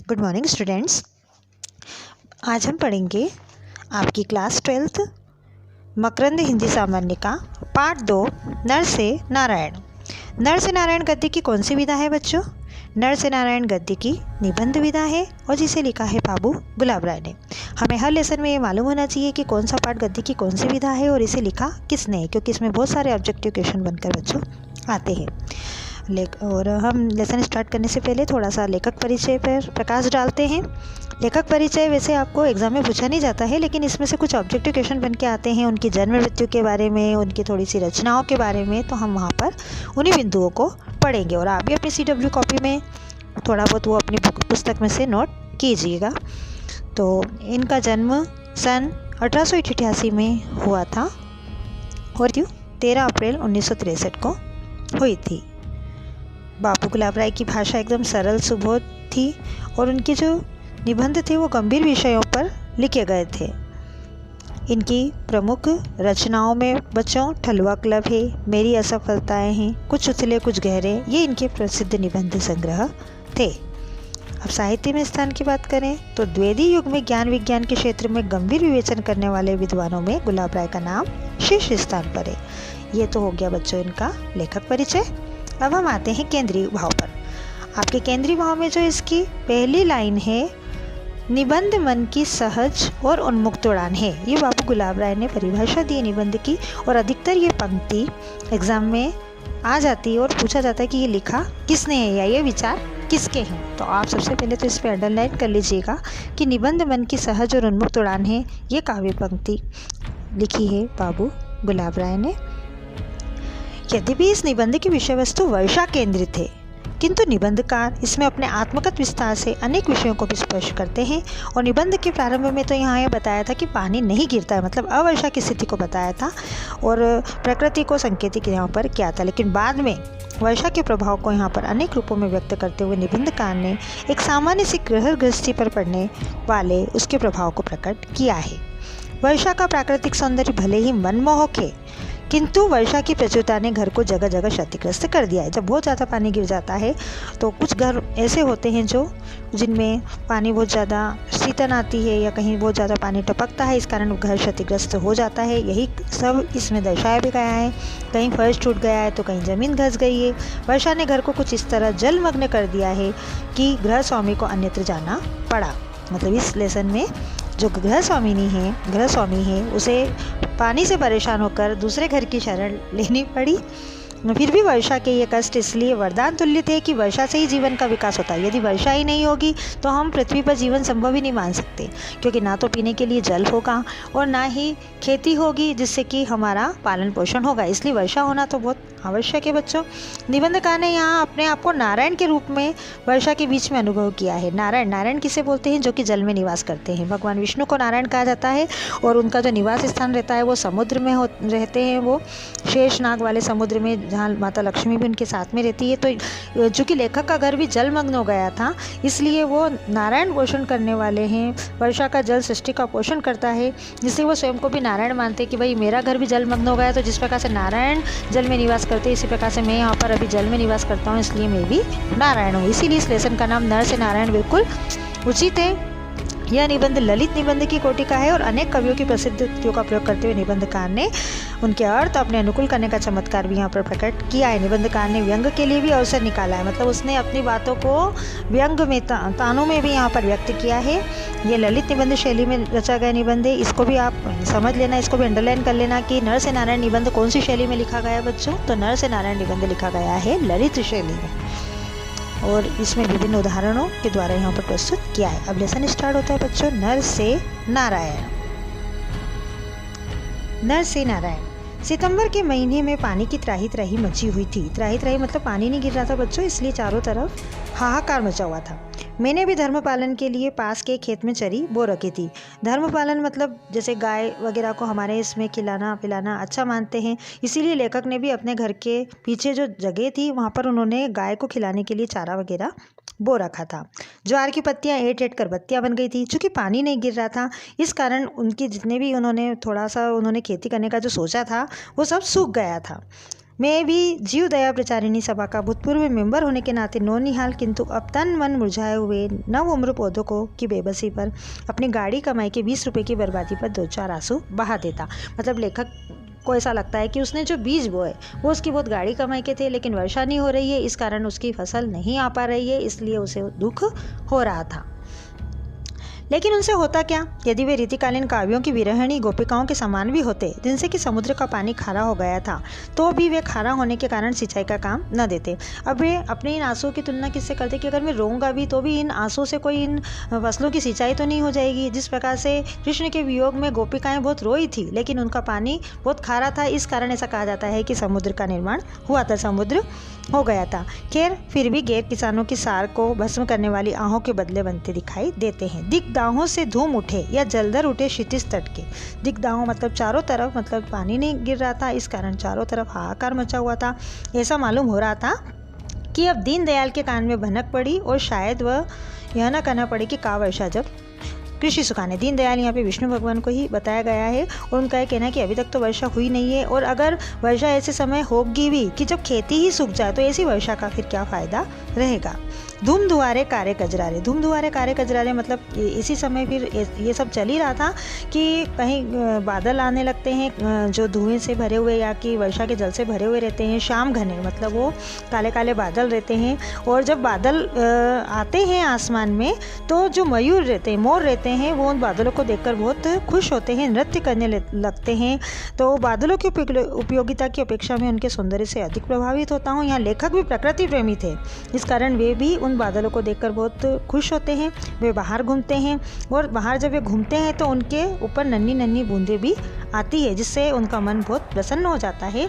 Good morning students. आज हम पढ़ेंगे आपकी क्लास 12th मकरंद हिंदी सामान्य का पार्ट 2 नर से नारायण। नर से नारायण गद्य की कौन सी विधा है बच्चों? नर से नारायण गद्य की निबंध विधा है और जिसे लिखा है बाबू गुलाब राय ने। हमें हर लेसन में ये मालूम होना चाहिए कि कौन सा पार्ट गद्य की कौन सी विधा है और इसे लिखा किसने है, क्योंकि इसमें बहुत सारे ऑब्जेक्टिव क्वेश्चन बनकर बच्चों आते हैं। और हम लेसन स्टार्ट करने से पहले थोड़ा सा लेखक परिचय पर प्रकाश डालते हैं। लेखक परिचय वैसे आपको एग्जाम में पूछा नहीं जाता है, लेकिन इसमें से कुछ ऑब्जेक्टिव क्वेश्चन बन के आते हैं उनकी जन्म मृत्यु के बारे में, उनकी थोड़ी सी रचनाओं के बारे में, तो हम वहाँ पर उन्हीं बिंदुओं को पढ़ेंगे। और आप भी अपनी CW कॉपी में थोड़ा बहुत वो अपनी पुस्तक में से नोट कीजिएगा। तो इनका जन्म सन 1888 में हुआ था और 13 अप्रैल 1963 को हुई थी। बाबू गुलाब राय की भाषा एकदम सरल सुबोध थी और उनके जो निबंध थे वो गंभीर विषयों पर लिखे गए थे। इनकी प्रमुख रचनाओं में बच्चों ठलुआ क्लब है, मेरी असफलताएं हैं, कुछ उथले कुछ गहरे, ये इनके प्रसिद्ध निबंध संग्रह थे। अब साहित्य में स्थान की बात करें तो द्विवेदी युग में ज्ञान विज्ञान के क्षेत्र में गंभीर विवेचन करने वाले विद्वानों में गुलाब राय का नाम शीर्ष स्थान पर है। ये तो हो गया बच्चों इनका लेखक परिचय। अब हम आते हैं केंद्रीय भाव पर। आपके केंद्रीय भाव में जो इसकी पहली लाइन है, निबंध मन की सहज और उन्मुक्त उड़ान है, ये बाबू गुलाब राय ने परिभाषा दी निबंध की। और अधिकतर ये पंक्ति एग्जाम में आ जाती है और पूछा जाता है कि ये लिखा किसने है या ये विचार किसके हैं। तो आप सबसे पहले तो इस पर अंडरलाइन कर लीजिएगा कि निबंध मन की सहज और उन्मुक्त उड़ान है, ये काव्य पंक्ति लिखी है बाबू गुलाब राय ने। यद्यपि इस निबंध की विषय वस्तु वर्षा केंद्रित है, किंतु निबंधकार इसमें अपने आत्मगत विस्तार से अनेक विषयों को भी स्पर्श करते हैं। और निबंध के प्रारंभ में तो यहाँ ये बताया था कि पानी नहीं गिरता है, मतलब अवर्षा की स्थिति को बताया था और प्रकृति को संकेतित यहाँ पर किया था। लेकिन बाद में वर्षा के प्रभाव को यहाँ पर अनेक रूपों में व्यक्त करते हुए निबंधकार ने एक सामान्य सी गृहस्थी पर पड़ने वाले उसके प्रभाव को प्रकट किया है। वर्षा का प्राकृतिक सौंदर्य भले ही मनमोहक है, किंतु वर्षा की प्रचुरता ने घर को जगह जगह क्षतिग्रस्त कर दिया है। जब बहुत ज़्यादा पानी गिर जाता है तो कुछ घर ऐसे होते हैं जिनमें पानी बहुत ज़्यादा शीतन आती है या कहीं बहुत ज़्यादा पानी टपकता है, इस कारण घर क्षतिग्रस्त हो जाता है। यही सब इसमें दर्शाया भी गया है। कहीं फर्श टूट गया है तो कहीं ज़मीन धंस गई है। वर्षा ने घर को कुछ इस तरह जलमग्न कर दिया है कि गृह स्वामी को अन्यत्र जाना पड़ा। मतलब इस लेसन में जो गृह स्वामी है उसे पानी से परेशान होकर दूसरे घर की शरण लेनी पड़ी। फिर भी वर्षा के ये कष्ट इसलिए वरदान तुल्य थे कि वर्षा से ही जीवन का विकास होता है। यदि वर्षा ही नहीं होगी तो हम पृथ्वी पर जीवन संभव ही नहीं मान सकते, क्योंकि ना तो पीने के लिए जल होगा और ना ही खेती होगी जिससे कि हमारा पालन पोषण होगा। इसलिए वर्षा होना तो बहुत आवश्यक है बच्चों। निबंधकार ने यहाँ अपने आप को नारायण के रूप में वर्षा के बीच में अनुभव किया है। नारायण किसे बोलते हैं? जो कि जल में निवास करते हैं। भगवान विष्णु को नारायण कहा जाता है और उनका जो निवास स्थान रहता है वो समुद्र में रहते हैं। वो शेषनाग वाले समुद्र में, जहाँ माता लक्ष्मी भी उनके साथ में रहती है। तो चूँकि लेखक का घर भी जलमग्न हो गया था, इसलिए वो नारायण पोषण करने वाले हैं। वर्षा का जल सृष्टि का पोषण करता है, जिससे वो स्वयं को भी नारायण मानते हैं कि भाई मेरा घर भी जलमग्न हो गया, तो जिस प्रकार से नारायण जल में निवास करते हैं इसी प्रकार से मैं यहाँ पर अभी जल में निवास करता हूँ, इसलिए मैं भी नारायण हूँ। इसीलिए इस लेसन का नाम नर से नारायण बिल्कुल उचित है। यह निबंध ललित निबंध की कोटि का है और अनेक कवियों की प्रसिद्धियों का प्रयोग करते हुए निबंधकार ने उनके अर्थ अपने अनुकूल करने का चमत्कार भी यहाँ पर प्रकट किया है। निबंधकार ने व्यंग के लिए भी अवसर निकाला है, मतलब उसने अपनी बातों को व्यंग में तानों में भी यहाँ पर व्यक्त किया है। ये ललित निबंध शैली में रचा गया निबंध है। इसको भी आप समझ लेना, इसको भी अंडरलाइन कर लेना कि नर से नारायण निबंध कौन सी शैली में लिखा गया है बच्चों। तो नर से नारायण निबंध लिखा गया है ललित शैली में और इसमें विभिन्न उदाहरणों के द्वारा यहाँ पर प्रस्तुत किया है। अब लेसन स्टार्ट होता है बच्चों नर से नारायण। नर से नारायण। सितंबर के महीने में पानी की त्राही मची हुई थी। त्राही मतलब पानी नहीं गिर रहा था बच्चों, इसलिए चारों तरफ हाहाकार मचा हुआ था। मैंने भी धर्म पालन के लिए पास के खेत में चरी बो रखी थी। धर्म पालन मतलब जैसे गाय वगैरह को हमारे इसमें खिलाना पिलाना अच्छा मानते हैं, इसीलिए लेखक ने भी अपने घर के पीछे जो जगह थी वहाँ पर उन्होंने गाय को खिलाने के लिए चारा वगैरह बो रखा था। ज्वार की पत्तियाँ ऐंठ कर बत्तियाँ बन गई थी। चूँकि पानी नहीं गिर रहा था, इस कारण उनकी जितने भी उन्होंने थोड़ा सा खेती करने का जो सोचा था वो सब सूख गया था। मैं भी जीव दया प्रचारिणी सभा का भूतपूर्व मेंबर होने के नाते नौनिहाल, किंतु अब तन मन मुरझाए हुए नव उम्र पौधों को की बेबसी पर, अपनी गाड़ी कमाई के 20 रुपये की बर्बादी पर 2-4 आंसू बहा देता। मतलब लेखक को ऐसा लगता है कि उसने जो बीज बोए वो उसकी बहुत गाड़ी कमाई के थे, लेकिन वर्षा नहीं हो रही है, इस कारण उसकी फसल नहीं आ पा रही है, इसलिए उसे दुख हो रहा था। लेकिन उनसे होता क्या, यदि वे रीतिकालीन काव्यों की विरहिणी गोपिकाओं के समान भी होते, जिनसे कि समुद्र का पानी खारा हो गया था, तो भी वे खारा होने के कारण सिंचाई का काम न देते। अब वे अपने इन आंसुओं की तुलना किससे करते कि अगर मैं रोऊंगा भी तो भी इन आंसुओं से कोई इन फसलों की सिंचाई तो नहीं हो जाएगी। जिस प्रकार से कृष्ण के वियोग में गोपिकाएं बहुत रोई थी, लेकिन उनका पानी बहुत खारा था, इस कारण ऐसा कहा जाता है कि समुद्र का निर्माण हुआ था, समुद्र हो गया था। खैर, फिर भी गैर किसानों की सार को भस्म करने वाली आहों के बदले बनते दिखाई देते हैं। दिग्दाहों से धूम उठे या जलधर उठे क्षितिज तट के। दिग्दाहों मतलब चारों तरफ, मतलब पानी नहीं गिर रहा था, इस कारण चारों तरफ हाहाकार मचा हुआ था। ऐसा मालूम हो रहा था कि अब दीनदयाल के कान में भनक पड़ी और शायद वह यह न कहना पड़े कि का वर्षा जब कृषि सुखाने। दीनदयाल यहाँ पे विष्णु भगवान को ही बताया गया है और उनका यह कहना है कि अभी तक तो वर्षा हुई नहीं है, और अगर वर्षा ऐसे समय होगी भी कि जब खेती ही सूख जाए तो ऐसी वर्षा का फिर क्या फ़ायदा रहेगा। धूम धुआरे कारे कजरारे। धूम धुआरे कारे कजरारे मतलब इसी समय फिर ये सब चल ही रहा था कि कहीं बादल आने लगते हैं जो धुएं से भरे हुए या कि वर्षा के जल से भरे हुए रहते हैं। शाम घने मतलब वो काले काले बादल रहते हैं, और जब बादल आते हैं आसमान में तो जो मयूर रहते हैं, मोर रहते हैं, वो उन बादलों को देखकर बहुत खुश होते हैं, नृत्य करने लगते हैं। तो बादलों की उपयोगिता की अपेक्षा में उनके सौंदर्य से अधिक प्रभावित होता हूँ। यहाँ लेखक भी प्रकृति प्रेमी थे, इस कारण वे भी उन बादलों को देखकर बहुत खुश होते हैं। वे बाहर घूमते हैं, और बाहर जब वे घूमते हैं तो उनके ऊपर नन्ही नन्ही बूंदें भी आती है, जिससे उनका मन बहुत प्रसन्न हो जाता है।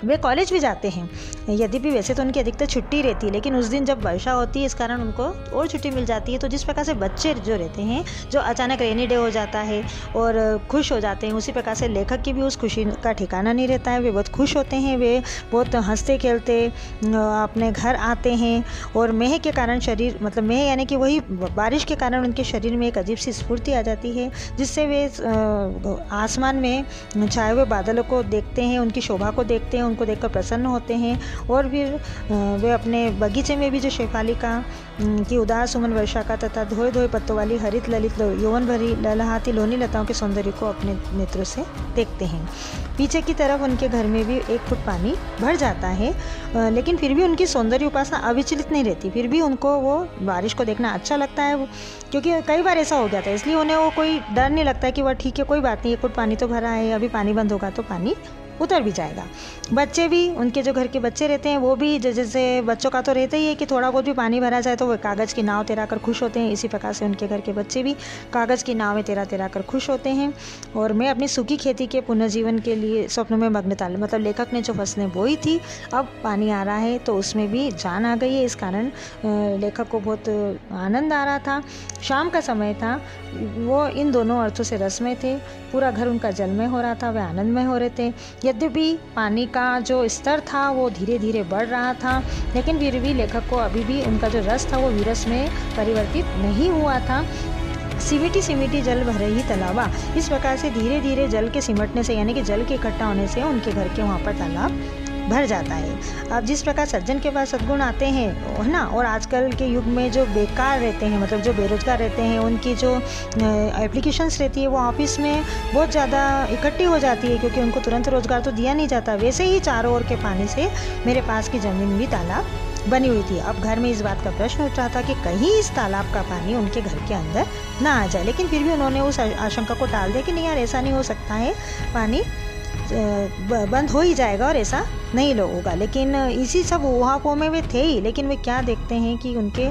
वे कॉलेज भी जाते हैं, यद्यपि वैसे तो उनकी अधिकतर छुट्टी रहती है, लेकिन उस दिन जब वर्षा होती है इस कारण उनको और छुट्टी मिल जाती है। तो जिस प्रकार से बच्चे जो रहते हैं, जो अचानक रेनी डे हो जाता है और खुश हो जाते हैं, उसी प्रकार से लेखक की भी उस खुशी का ठिकाना नहीं रहता है। वे बहुत खुश होते हैं, वे बहुत हंसते खेलते अपने घर आते हैं, और मेह के कारण शरीर, मतलब मेह यानी कि वही बारिश के कारण उनके शरीर में एक अजीब सी स्फूर्ति आ जाती है, जिससे वे आसमान में छाए हुए बादलों को देखते हैं, उनकी शोभा को देखते हैं, उनको देखकर प्रसन्न होते हैं। और फिर वे अपने बगीचे में भी जो शेफालिका की उदास सुमन वर्षा का तथा धोए धोए पत्तों वाली हरित ललित यौवन भरी ललहाती लोनी लताओं के सौंदर्य को अपने नेत्रों से देखते हैं। पीछे की तरफ उनके घर में भी 1 फुट पानी भर जाता है, लेकिन फिर भी उनकी सौंदर्य उपासना अविचलित नहीं रहती। फिर भी उनको वो बारिश को देखना अच्छा लगता है, क्योंकि कई बार ऐसा हो गया था, इसलिए उन्हें वो कोई डर नहीं लगता है कि वह ठीक है, कोई बात नहीं, 1 फुट पानी तो भरा है, अभी पानी बंद होगा तो पानी उतर भी जाएगा। बच्चे भी, उनके जो घर के बच्चे रहते हैं वो भी, जैसे बच्चों का तो रहता ही है कि थोड़ा बहुत भी पानी भरा जाए तो वो कागज़ की नाव तैरा कर खुश होते हैं, इसी प्रकार से उनके घर के बच्चे भी कागज़ की नाव में तैरा तैरा कर खुश होते हैं। और मैं अपनी सूखी खेती के पुनर्जीवन के लिए स्वप्न में मग्न था। मतलब लेखक ने जो फसलें बोई थी, अब पानी आ रहा है तो उसमें भी जान आ गई है, इस कारण लेखक को बहुत आनंद आ रहा था। शाम का समय था, वो इन दोनों अर्थों से रसमय थे। पूरा घर उनका जलमय हो रहा था, वे आनंदमय हो रहे थे। यद्यपि पानी का जो स्तर था वो धीरे धीरे बढ़ रहा था, लेकिन फिर भी लेखक को अभी भी उनका जो रस था वो विरस में परिवर्तित नहीं हुआ था। सिमिटी सिमिटी जल भरे ही तालाबा। इस प्रकार से धीरे धीरे जल के सिमटने से, यानी कि जल के इकट्ठा होने से उनके घर के वहाँ पर तालाब भर जाता है। अब जिस प्रकार सज्जन के पास सद्गुण आते हैं, है ना, और आजकल के युग में जो बेकार रहते हैं, मतलब जो बेरोजगार रहते हैं, उनकी जो एप्लीकेशंस रहती है वो ऑफिस में बहुत ज़्यादा इकट्ठी हो जाती है, क्योंकि उनको तुरंत रोजगार तो दिया नहीं जाता। वैसे ही चारों ओर के पानी से मेरे पास की ज़मीन भी तालाब बनी हुई थी। अब घर में इस बात का प्रश्न उठ रहा था कि कहीं इस तालाब का पानी उनके घर के अंदर ना आ जाए, लेकिन फिर भी उन्होंने उस आशंका को टाल दिया कि नहीं यार, ऐसा नहीं हो सकता है, पानी बंद हो ही जाएगा और ऐसा नहीं होगा। लेकिन इसी सब ऊहापोह में वे थे ही, लेकिन वे क्या देखते हैं कि उनके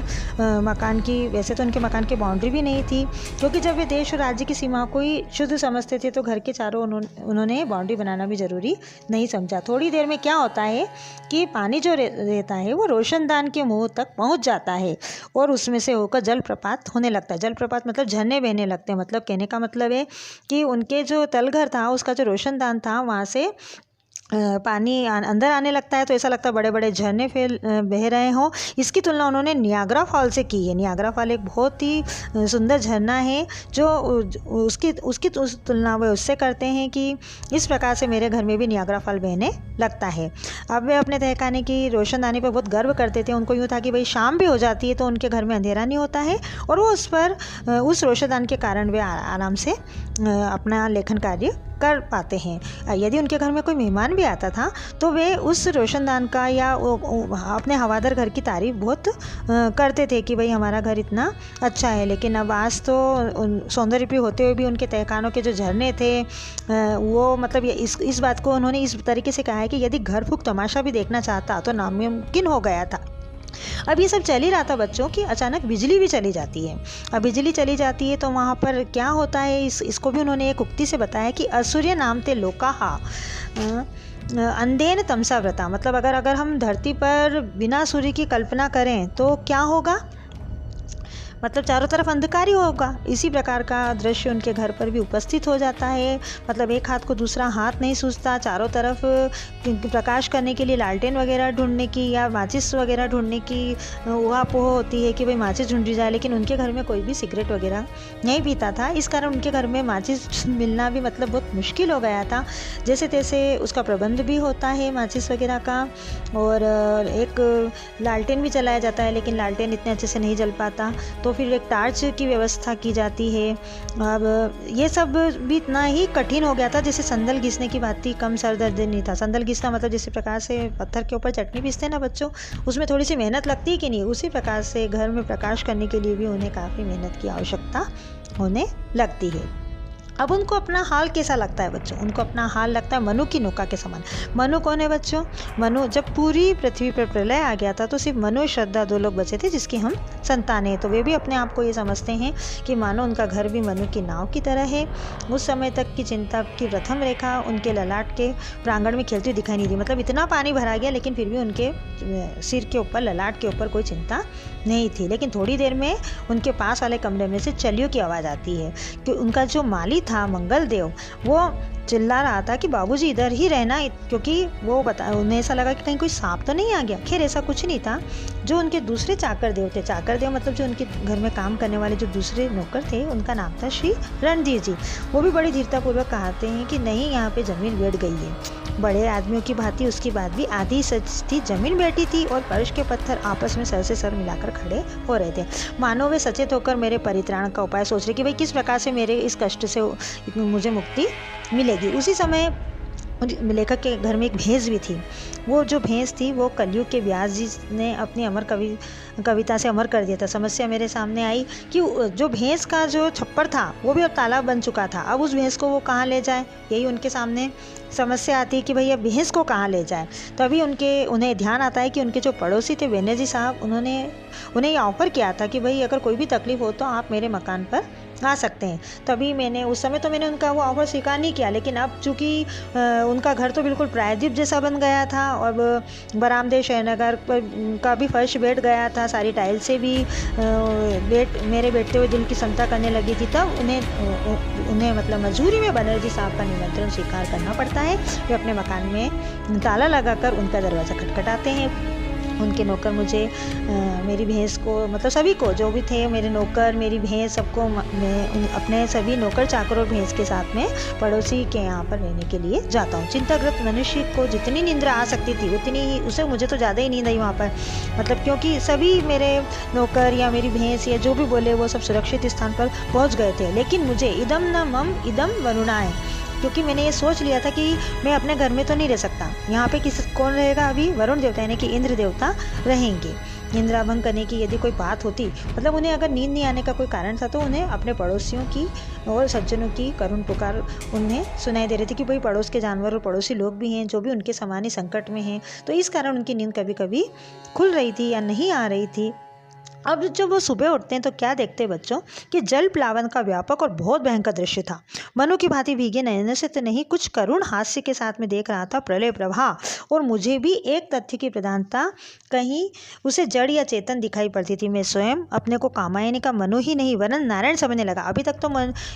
मकान की, वैसे तो उनके मकान की बाउंड्री भी नहीं थी, क्योंकि जब वे देश और राज्य की सीमा को ही शुद्ध समझते थे तो घर के चारों उन्होंने बाउंड्री बनाना भी ज़रूरी नहीं समझा। थोड़ी देर में क्या होता है कि पानी जो रहता है वो रोशनदान के मुंह तक पहुंच जाता है और उसमें से होकर जलप्रपात होने लगता है। जलप्रपात मतलब झरने बहने लगते हैं। मतलब कहने का मतलब है कि उनके जो तलघर था, उसका जो रोशनदान था, वहाँ से पानी अंदर आने लगता है तो ऐसा लगता है बड़े बड़े झरने बह रहे हों। इसकी तुलना उन्होंने नियाग्रा फॉल से की है। नियाग्रा फॉल एक बहुत ही सुंदर झरना है जो उसकी तुलना वे उससे करते हैं कि इस प्रकार से मेरे घर में भी नियाग्रा फॉल बहने लगता है। अब वे अपने तहखाने की रोशनदानी पर बहुत गर्व करते थे। उनको यूँ था कि भाई शाम भी हो जाती है तो उनके घर में अंधेरा नहीं होता है और वो उस रोशनदान के कारण वे आराम से अपना लेखन कार्य कर पाते हैं। यदि उनके घर में कोई मेहमान भी आता था तो वे उस रोशनदान का या अपने हवादार घर की तारीफ बहुत करते थे कि भाई हमारा घर इतना अच्छा है। लेकिन अब आज तो सौंदर्यप्रिय होते हुए भी उनके तहखानों के जो झरने थे वो मतलब इस बात को उन्होंने इस तरीके से कहा है कि यदि घर फूक तमाशा भी देखना चाहता तो नामुमकिन हो गया था। अब ये सब चल ही रहा था बच्चों कि अचानक बिजली भी चली जाती है। अब बिजली चली जाती है तो वहाँ पर क्या होता है इसको भी उन्होंने एक उक्ति से बताया कि असूर्य नाम ते लोकाहा अंधेन तमसा व्रता। मतलब अगर हम धरती पर बिना सूर्य की कल्पना करें तो क्या होगा, मतलब चारों तरफ अंधकार ही होगा। इसी प्रकार का दृश्य उनके घर पर भी उपस्थित हो जाता है। मतलब एक हाथ को दूसरा हाथ नहीं सूझता, चारों तरफ प्रकाश करने के लिए लालटेन वगैरह ढूंढने की या माचिस वगैरह ढूंढने की उहापोह होती है कि भाई माचिस ढूंढी जाए। लेकिन उनके घर में कोई भी सिगरेट वगैरह नहीं पीता था, इस कारण उनके घर में माचिस मिलना भी मतलब बहुत मुश्किल हो गया था। जैसे तैसे उसका प्रबंध भी होता है माचिस वगैरह का, और एक लालटेन भी चलाया जाता है लेकिन लालटेन इतने अच्छे से नहीं जल पाता, तो फिर एक टार्च की व्यवस्था की जाती है। अब ये सब भी इतना ही कठिन हो गया था जैसे संदल घिसने की बात थी, कम सर दर्द नहीं था। संदल घिसना मतलब जिस प्रकार से पत्थर के ऊपर चटनी पीसते हैं ना बच्चों, उसमें थोड़ी सी मेहनत लगती है कि नहीं, उसी प्रकार से घर में प्रकाश करने के लिए भी उन्हें काफ़ी मेहनत की आवश्यकता होने लगती है। अब उनको अपना हाल कैसा लगता है बच्चों, उनको अपना हाल लगता है मनु की नौका के समान। मनु कौन है बच्चों? मनु, जब पूरी पृथ्वी पर प्रलय आ गया था तो सिर्फ मनु श्रद्धा दो लोग बचे थे जिसकी हम संतान हैं। तो वे भी अपने आप को ये समझते हैं कि मानो उनका घर भी मनु की नाव की तरह है। उस समय तक की चिंता की प्रथम रेखा उनके ललाट के प्रांगण में खेलती हुई दिखाई नहीं दी। मतलब इतना पानी भरा गया लेकिन फिर भी उनके सिर के ऊपर, ललाट के ऊपर कोई चिंता नहीं थी। लेकिन थोड़ी देर में उनके पास वाले कमरे में से चलियों की आवाज़ आती है कि उनका जो माली था मंगल देव, वो चिल्ला रहा था कि बाबूजी इधर ही रहना, क्योंकि वो उन्हें ऐसा लगा कि कहीं कोई सांप तो नहीं आ गया। खैर ऐसा कुछ नहीं था। जो उनके दूसरे चाकर देव थे, चाकर देव मतलब जो उनके घर में काम करने वाले जो दूसरे नौकर थे, उनका नाम था श्री रणधीर जी। वो भी बड़ी धीरतापूर्वक कहते हैं कि नहीं, यहाँ पे ज़मीन बैठ गई है। बड़े आदमियों की भांति उसकी बात भी आधी सच थी। जमीन बैठी थी और फर्श के पत्थर आपस में सर से सर मिलाकर खड़े हो रहे थे। मानो वे सचेत होकर मेरे परित्राण का उपाय सोच रहे कि भाई किस प्रकार से मेरे इस कष्ट से मुझे मुक्ति मिलेगी। उसी समय लेखक के घर में एक भैंस भी थी। वो जो भैंस थी वो कलयुग के व्यास जी ने अपनी अमर कविता से अमर कर दिया था। समस्या मेरे सामने आई कि जो भैंस का जो छप्पर था वो भी अब तालाब बन चुका था। अब उस भैंस को वो कहाँ ले जाए, यही उनके सामने समस्या आती है कि भैया भैंस को कहाँ ले जाए। तभी उन्हें ध्यान आता है कि उनके जो पड़ोसी थे बैनर्जी साहब, उन्हें ये ऑफ़र किया था कि भाई अगर कोई भी तकलीफ़ हो तो आप मेरे मकान पर आ सकते हैं। तभी उस समय तो मैंने उनका वो ऑफ़र स्वीकार नहीं किया, लेकिन अब चूँकि उनका घर तो बिल्कुल प्रायद्वीप जैसा बन गया था और बरामदे शहनगर का भी फर्श बैठ गया था, सारी टाइल से भी मेरे बैठते हुए दिल की क्षमता करने लगी थी। तब उन्हें मतलब मजबूरी में बनर्जी साहब का निमंत्रण स्वीकार करना पड़ता है। वे अपने मकान में ताला लगाकर उनका दरवाज़ा खटखटाते हैं। उनके नौकर मुझे मेरी भैंस को, मतलब सभी को, जो भी थे मेरे नौकर, मेरी भैंस, सबको मैं अपने सभी नौकर चाकर और भैंस के साथ में पड़ोसी के यहाँ पर रहने के लिए जाता हूँ। चिंताग्रस्त मनुष्य को जितनी निंद्रा आ सकती थी उतनी ही उसे, मुझे तो ज़्यादा ही नींद आई वहाँ पर। मतलब क्योंकि सभी मेरे नौकर या मेरी भैंस या जो भी बोले वो सब सुरक्षित स्थान पर पहुँच गए थे। लेकिन मुझे इदम न मम इदम वरुणाय, क्योंकि मैंने ये सोच लिया था कि मैं अपने घर में तो नहीं रह सकता। यहाँ पे कौन रहेगा अभी? वरुण देवता यानी कि इंद्र देवता रहेंगे। निंद्रा भंग करने की यदि कोई बात होती, मतलब उन्हें अगर नींद नहीं आने का कोई कारण था तो उन्हें अपने पड़ोसियों की और सज्जनों की करुण पुकार उन्हें सुनाई दे रही थी कि भाई पड़ोस के जानवर और पड़ोसी लोग भी हैं जो भी उनके समान ही संकट में हैं। तो इस कारण उनकी नींद कभी कभी खुल रही थी या नहीं आ रही थी। अब जब वो सुबह उठते हैं तो क्या देखते हैं बच्चों कि जल प्लावन का व्यापक और बहुत भयंकर दृश्य था। मनु की भांति भीगे नयनों से तो नहीं, कुछ करुण हास्य के साथ में देख रहा था प्रलय प्रवाह। और मुझे भी एक तथ्य की प्रधानता, कहीं उसे जड़ या चेतन दिखाई पड़ती थी। मैं स्वयं अपने को कामायनी का मनु ही नहीं वरन नारायण समझने लगा। अभी तक तो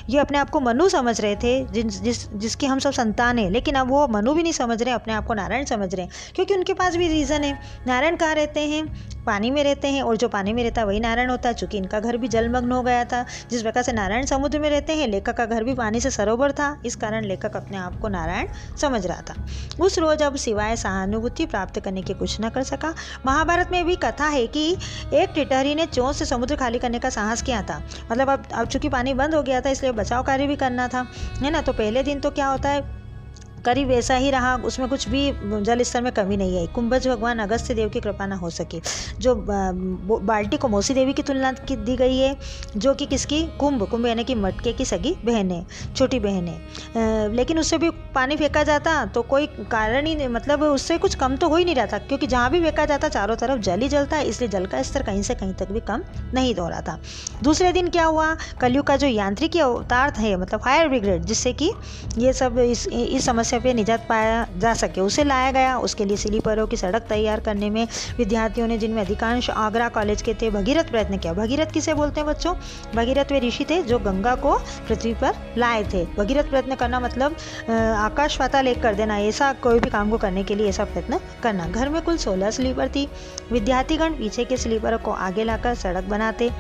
ये अपने आप को मनु समझ रहे थे, जिसकी हम सब संतान हैं, लेकिन अब वो मनु भी नहीं समझ रहे, अपने आप को नारायण समझ रहे हैं, क्योंकि उनके पास भी रीज़न है। नारायण कहाँ रहते हैं? पानी में रहते हैं, और जो पानी में रहता है वही नारायण होता है। चूँकि इनका घर भी जलमग्न हो गया था, जिस प्रकार से नारायण समुद्र में रहते हैं, लेखक का घर भी पानी से सरोवर था। इस कारण लेखक अपने आप को नारायण समझ रहा था। उस रोज अब सिवाय सहानुभूति प्राप्त करने के कुछ न कर सका। महाभारत में भी कथा है कि एक टिटहरी ने चोंच से समुद्र खाली करने का साहस किया था। मतलब अब चूँकि पानी बंद हो गया था, इसलिए बचाव कार्य भी करना था, है ना। तो पहले दिन तो क्या होता है, करीब वैसा ही रहा, उसमें कुछ भी जल स्तर में कमी नहीं आई। कुंभज भगवान अगस्त्य देव की कृपा न हो सके। जो बाल्टी को मौसी देवी की तुलना की दी गई है, जो कि किसकी? कुंभ यानी कि मटके की सगी बहन है, छोटी बहन है। लेकिन उससे भी पानी फेंका जाता तो कोई कारण ही नहीं, मतलब उससे कुछ कम तो हो ही नहीं रहा था, क्योंकि जहाँ भी फेंका जाता चारों तरफ जल ही जलता है, इसलिए जल का स्तर कहीं से कहीं तक भी कम नहीं हो रहा था। दूसरे दिन क्या हुआ, कलयुग का जो यांत्रिकी अवतार है, मतलब फायर ब्रिगेड, जिससे कि ये सब इस समस्या पे निजात पाया जा सके, उसे लाया गया। उसके लिए स्लीपरों की सड़क तैयार करने में विद्यार्थियों ने, जिनमें अधिकांश आगरा कॉलेज के थे, भगीरथ प्रयत्न किया। भगीरथ किसे बोलते हैं बच्चों? भगीरथ वे ऋषि थे जो गंगा को पृथ्वी पर लाए थे। भगीरथ प्रयत्न करना मतलब आकाश पाताल एक कर देना, ऐसा कोई भी काम को करने के लिए ऐसा प्रयत्न करना। घर में कुल 16 स्लीपर थी। विद्यार्थीगण पीछे के स्लीपरों को आगे लाकर सड़क बनाते,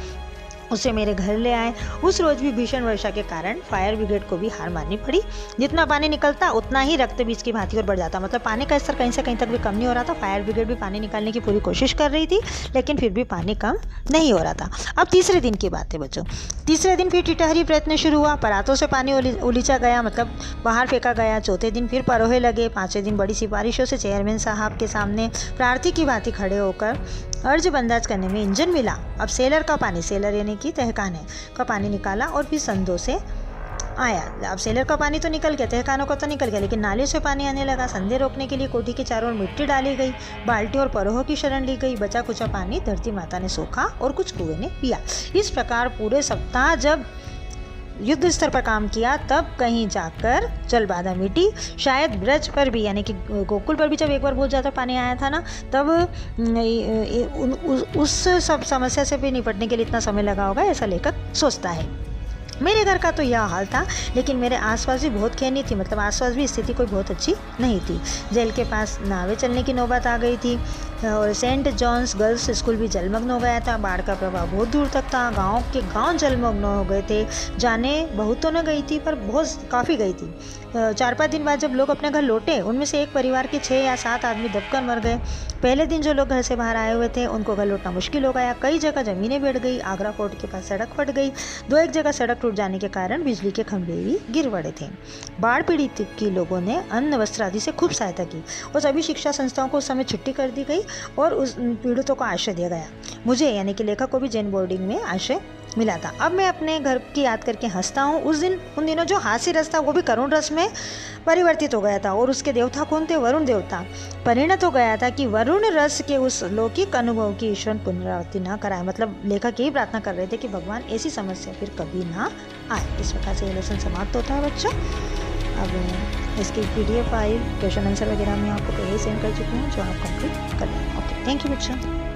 उसे मेरे घर ले आए। उस रोज भी भीषण वर्षा के कारण फायर ब्रिगेड को भी हार माननी पड़ी। जितना पानी निकलता उतना ही रक्त बीज की भांति और बढ़ जाता, मतलब पानी का स्तर कहीं से कहीं तक भी कम नहीं हो रहा था। फायर ब्रिगेड भी पानी निकालने की पूरी कोशिश कर रही थी, लेकिन फिर भी पानी कम नहीं हो रहा था। अब तीसरे दिन की बात है बच्चों। तीसरे दिन फिर टिटहरी प्रयत्न शुरू हुआ। परातों से पानी उलीचा गया, मतलब बाहर फेंका गया। चौथे दिन फिर परोहे लगे। पाँचवें दिन बड़ी सिफारिशों से चेयरमैन साहब के सामने प्रार्थी की भांति खड़े होकर अर्ज बंदाज करने में इंजन मिला। अब सेलर का पानी, सेलर यानी कि तहखाने का पानी निकाला और फिर संदों से आया। अब सेलर का पानी तो निकल गया, तहखानों का तो निकल गया, लेकिन नाले से पानी आने लगा। संधे रोकने के लिए कोठी के चारों ओर मिट्टी डाली गई। बाल्टी और परोह की शरण ली गई। बचा कुचा पानी धरती माता ने सोखा और कुछ कुएं ने पिया। इस प्रकार पूरे सप्ताह जब युद्ध स्तर पर काम किया, तब कहीं जाकर जल बाधा मिटी। शायद ब्रज पर भी, यानी कि गोकुल पर भी जब एक बार बहुत ज़्यादा पानी आया था ना, तब उस सब समस्या से भी निपटने के लिए इतना समय लगा होगा, ऐसा लेखक सोचता है। मेरे घर का तो यह हाल था, लेकिन मेरे आसपास भी बहुत खैनी थी, मतलब आसपास भी स्थिति कोई बहुत अच्छी नहीं थी। जेल के पास नावें चलने की नौबत आ गई थी और सेंट जॉन्स गर्ल्स स्कूल भी जलमग्न हो गया था। बाढ़ का प्रभाव बहुत दूर तक था। गांव जलमग्न हो गए थे। जाने बहुत तो न गई थी, पर बहुत काफ़ी गई थी। 4-5 दिन बाद जब लोग अपने घर लौटे, उनमें से एक परिवार के 6 या 7 आदमी दबकर मर गए। पहले दिन जो लोग घर से बाहर आए हुए थे, उनको घर लौटना मुश्किल हो गया। कई जगह ज़मीनें बैठ गई। आगरा फोर्ट के पास सड़क फट गई। 2-1 जगह सड़क टूट जाने के कारण बिजली के खंभे भी गिर पड़े थे। बाढ़ पीड़ित की लोगों ने अन्न वस्त्र आदि से खूब सहायता की और सभी शिक्षा संस्थाओं को उस समय छुट्टी कर दी गई और उस पीड़ितों को आश्रय दिया गया। मुझे, यानी कि लेखक को भी जैन बोर्डिंग में आश्रय मिला था। अब मैं अपने घर की याद करके हंसता हूँ। उन दिनों जो हास्य रस था वो भी करुण रस में परिवर्तित हो गया था, और उसके देवता कौन थे? वरुण देवता। परिणत हो गया था कि वरुण रस के उस लौकिक अनुभव की ईश्वर पुनरावृत्ति न कराए। मतलब लेखक यही प्रार्थना कर रहे थे कि भगवान ऐसी समस्या फिर कभी ना आए। इस प्रकार से ये लेसन समाप्त होता है बच्चों। अब इसकी PDF फाइल, क्वेश्चन आंसर वगैरह मैं आपको पहले सेंड कर चुकी हूँ, जो आप कंप्लीट कर लें। ओके, थैंक यू बच्चों।